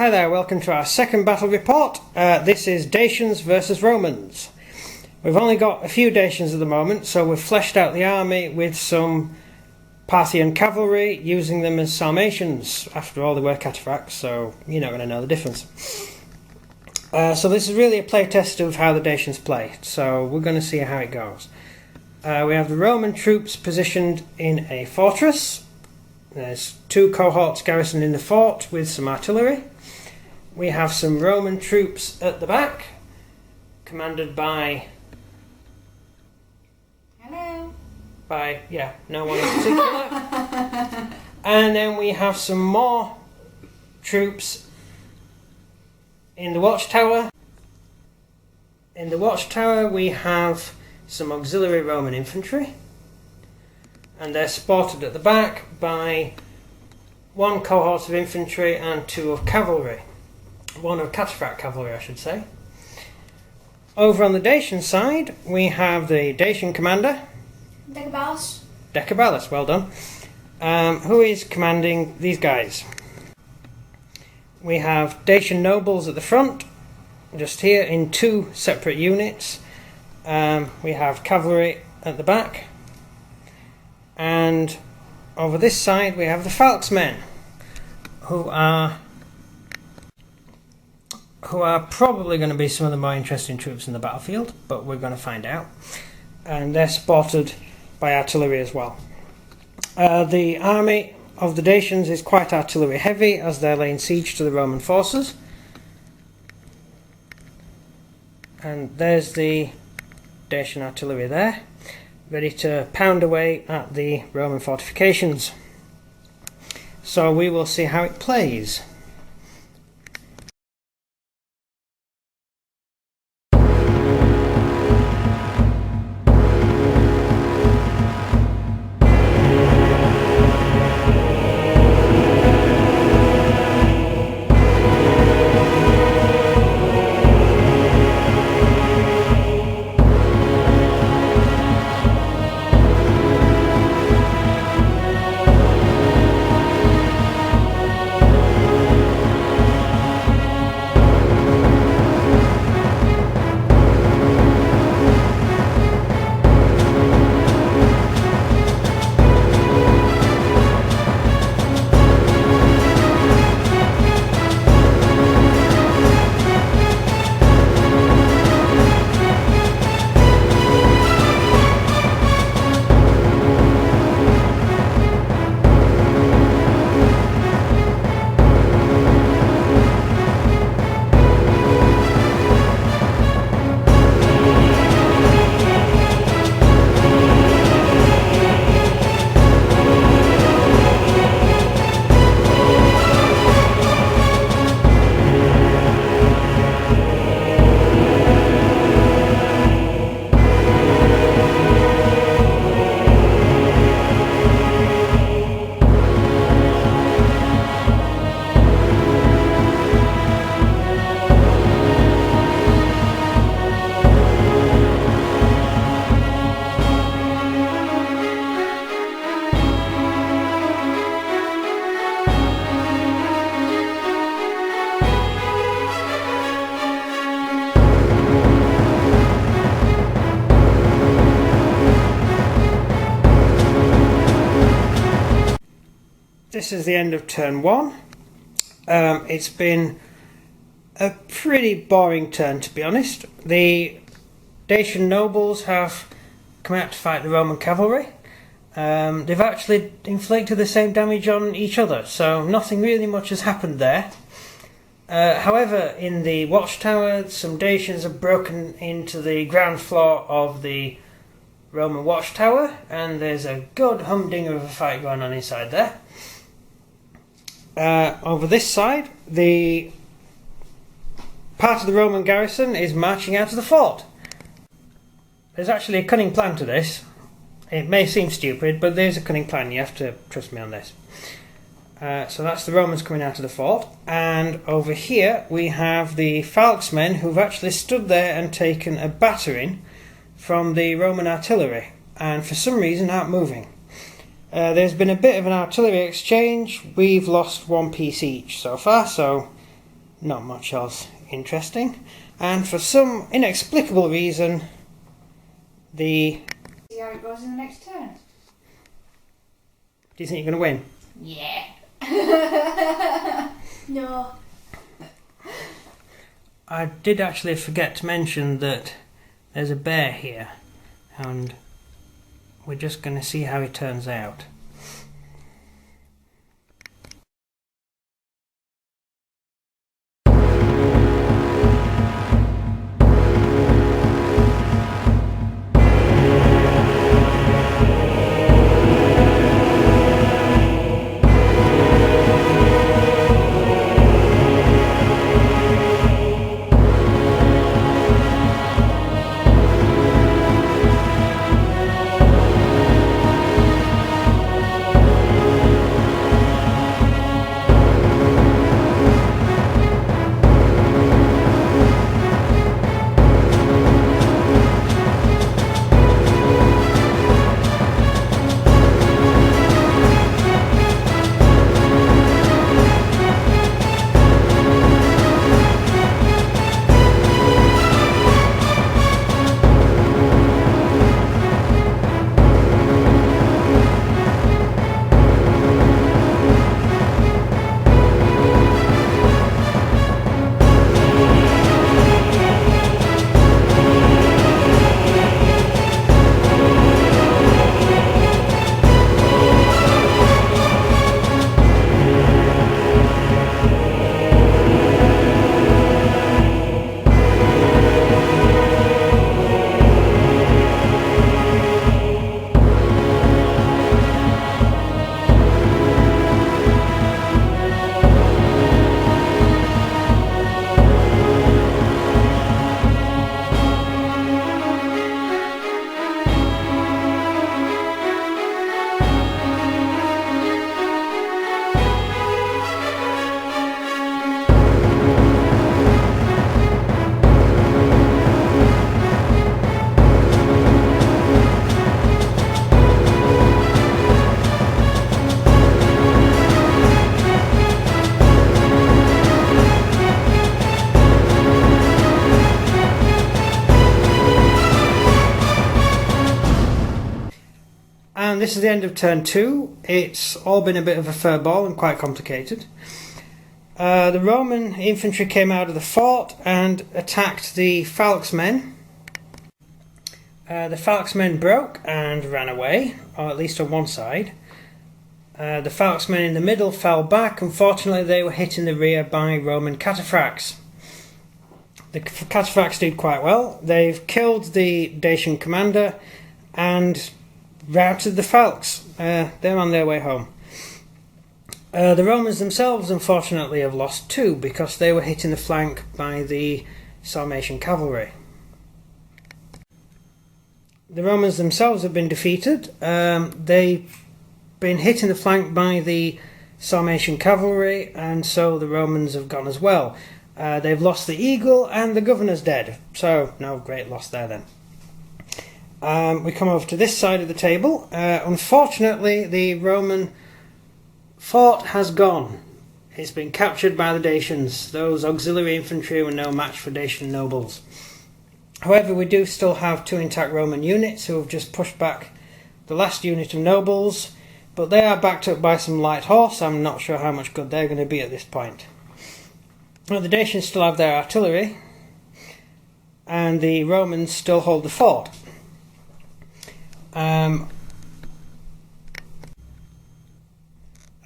Hi there, welcome to our second battle report. This is Dacians versus Romans. We've only got a few Dacians at the moment, so we've fleshed out the army with some Parthian cavalry, using them as Sarmatians. After all, they were cataphracts, so you're not going to know the difference. So this is really a play test of how the Dacians play, so we're going to see how it goes. We have the Roman troops positioned in a fortress. There's two cohorts garrisoned in the fort with some artillery. We have some Roman troops at the back, commanded by... Hello. No one in particular. And then we have some more troops in the watchtower. In the watchtower we have some auxiliary Roman infantry, and they're supported at the back by one cohort of infantry and two of cavalry. One of cataphract cavalry, I should say. Over on the Dacian side, we have the Dacian commander, Decabalus, well done, who is commanding these guys. We have Dacian nobles at the front, just here in two separate units. We have cavalry at the back. And over this side we have the Falksmen, who are probably going to be some of the more interesting troops in the battlefield, but we're going to find out. And they're supported by artillery as well. The army of the Dacians is quite artillery heavy, as they're laying siege to the Roman forces. And there's the Dacian artillery there, ready to pound away at the Roman fortifications. So we will see how it plays. This is the end of turn one. It's been a pretty boring turn, to be honest. The Dacian nobles have come out to fight the Roman cavalry. They've actually inflicted the same damage on each other, so nothing really much has happened there. However, in the watchtower, some Dacians have broken into the ground floor of the Roman watchtower, and there's a good humdinger of a fight going on inside there. Over this side, the part of the Roman garrison is marching out of the fort. There's actually a cunning plan to this. It may seem stupid, but there's a cunning plan. You have to trust me on this. So that's the Romans coming out of the fort. And over here we have the Falksmen, who've actually stood there and taken a battering from the Roman artillery, and for some reason aren't moving. There's been a bit of an artillery exchange. We've lost one piece each so far, so Not much else interesting. And for some inexplicable reason, See how it goes in the next turn. Do you think you're going to win? Yeah. No. I did actually forget to mention that there's a bear here, and we're just going to see how it turns out. And this is the end of turn 2. It's all been a bit of a furball and quite complicated. The Roman infantry came out of the fort and attacked the Falx men. The Falx men broke and ran away, or at least on one side. The Falx men in the middle fell back. Unfortunately, they were hit in the rear by Roman cataphracts. The cataphracts did quite well. They've killed the Dacian commander and routed the Falx. They're on their way home. The Romans themselves, unfortunately, have lost 2 because they were hit in the flank by the Sarmatian cavalry. The Romans themselves have been defeated. They've been hit in the flank by the Sarmatian cavalry, and so the Romans have gone as well. They've lost the eagle and the governor's dead, so no great loss there then. We come over to this side of the table. Unfortunately, the Roman fort has gone. It's been captured by the Dacians. Those auxiliary infantry were no match for Dacian nobles. However, we do still have 2 intact Roman units who have just pushed back the last unit of nobles, but they are backed up by some light horse. I'm not sure how much good they're going to be at this point. Well, the Dacians still have their artillery, and the Romans still hold the fort.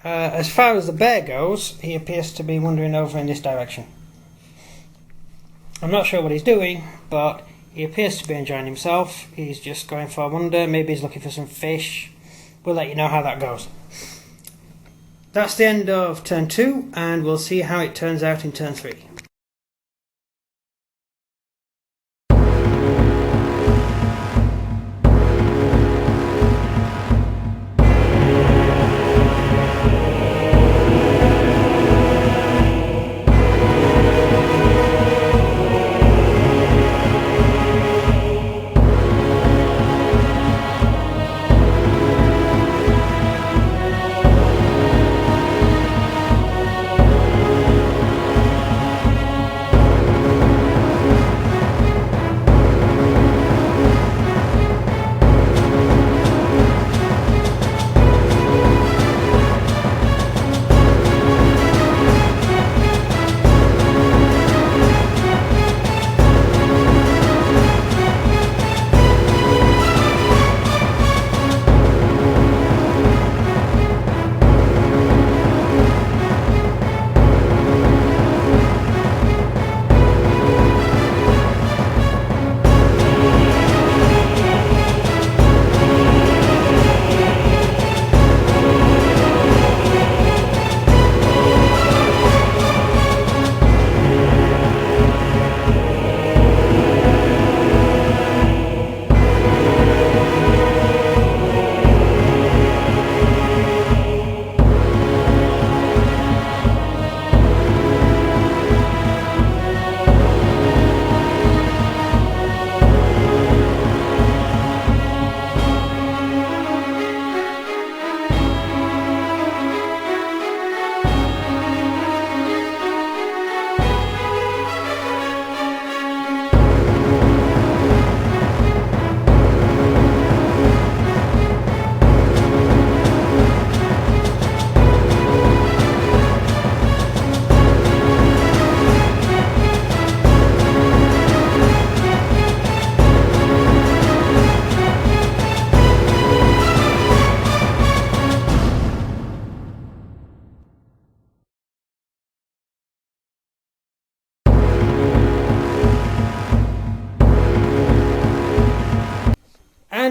As far as the bear goes, he appears to be wandering over in this direction. I'm not sure what he's doing, but he appears to be enjoying himself. He's just going for a wander. Maybe he's looking for some fish. We'll let you know how that goes. That's the end of turn 2, and we'll see how it turns out in turn 3.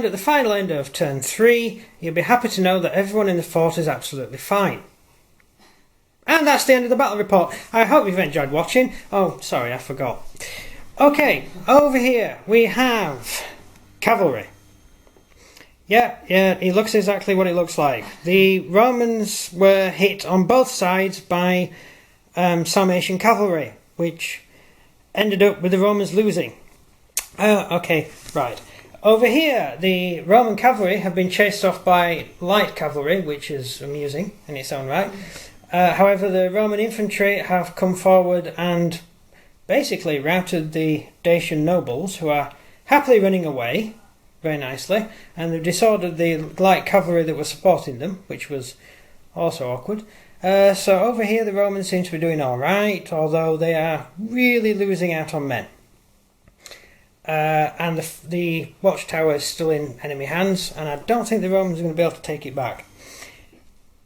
And at the final end of turn 3, you'll be happy to know that everyone in the fort is absolutely fine. And that's the end of the battle report. I hope you've enjoyed watching. Oh, sorry, I forgot. Okay, over here we have cavalry. Yeah, he looks exactly what it looks like. The Romans were hit on both sides by Sarmatian cavalry, which ended up with the Romans losing. Okay, right. Over here, the Roman cavalry have been chased off by light cavalry, which is amusing in its own right. However, the Roman infantry have come forward and basically routed the Dacian nobles, who are happily running away very nicely, and they've disordered the light cavalry that were supporting them, which was also awkward. So over here the Romans seem to be doing alright, although they are really losing out on men. And the watchtower is still in enemy hands, and I don't think the Romans are going to be able to take it back.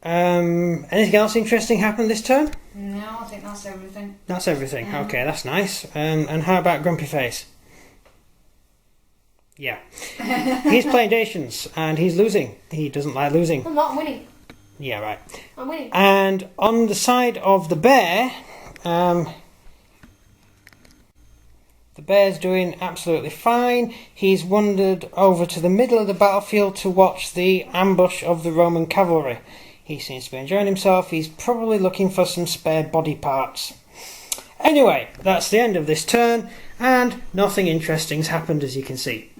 Anything else interesting happened this turn? No, I think that's everything. That's everything. Okay, that's nice. And how about Grumpy Face? Yeah. He's playing Dacians, and he's losing. He doesn't like losing. I'm not winning. Yeah, right. I'm winning. And on the side of the bear, the bear's doing absolutely fine. He's wandered over to the middle of the battlefield to watch the ambush of the Roman cavalry. He seems to be enjoying himself. He's probably looking for some spare body parts. Anyway, that's the end of this turn, and nothing interesting's happened, as you can see.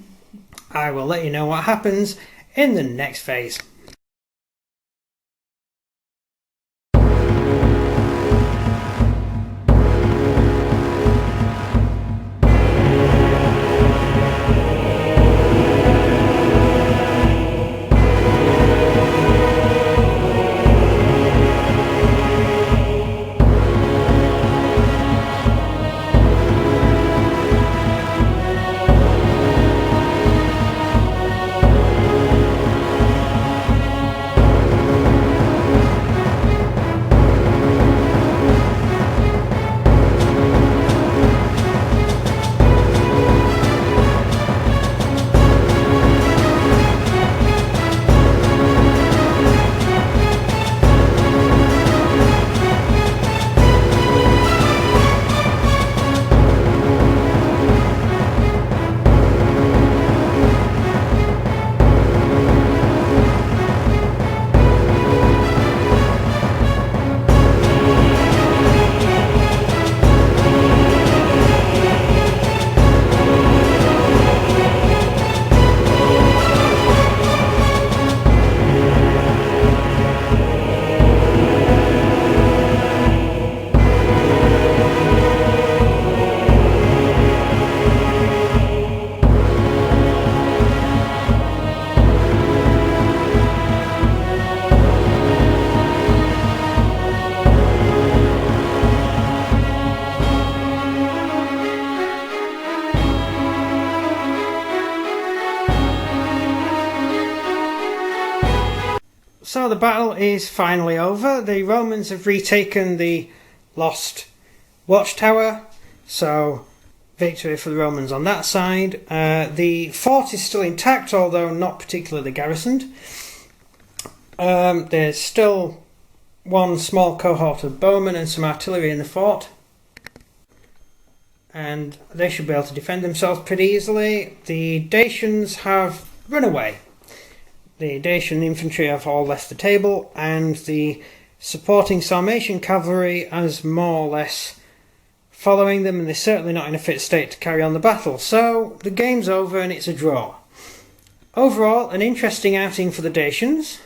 I will let you know what happens in the next phase. So the battle is finally over. The Romans have retaken the lost watchtower, so victory for the Romans on that side. The fort is still intact, although not particularly garrisoned. There's still one small cohort of bowmen and some artillery in the fort, and they should be able to defend themselves pretty easily. The Dacians have run away. The Dacian infantry have all left the table, and the supporting Sarmatian cavalry is more or less following them, and they're certainly not in a fit state to carry on the battle. So the game's over and it's a draw. Overall, an interesting outing for the Dacians.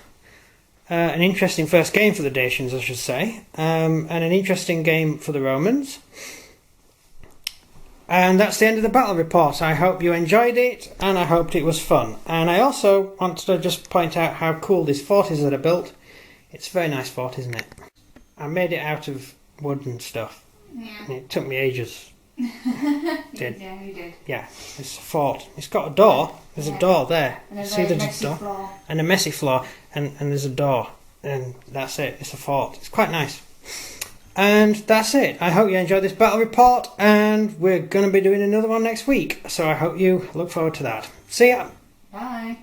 An interesting first game for the Dacians, I should say. And an interesting game for the Romans. And that's the end of the battle report. I hope you enjoyed it, and I hoped it was fun. And I also wanted to just point out how cool this fort is that I built. It's a very nice fort, isn't it? I made it out of wood and stuff. Yeah. It took me ages. Did. Yeah, you did. Yeah, it's a fort. It's got a door. There's a door there. And a See very the messy door? floor. And a messy floor. And there's a door. And that's it. It's a fort. It's quite nice. And that's it. I hope you enjoyed this battle report, and we're going to be doing another one next week. So I hope you look forward to that. See ya! Bye.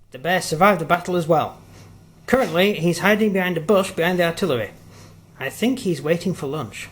The bear survived the battle as well. Currently, he's hiding behind a bush behind the artillery. I think he's waiting for lunch.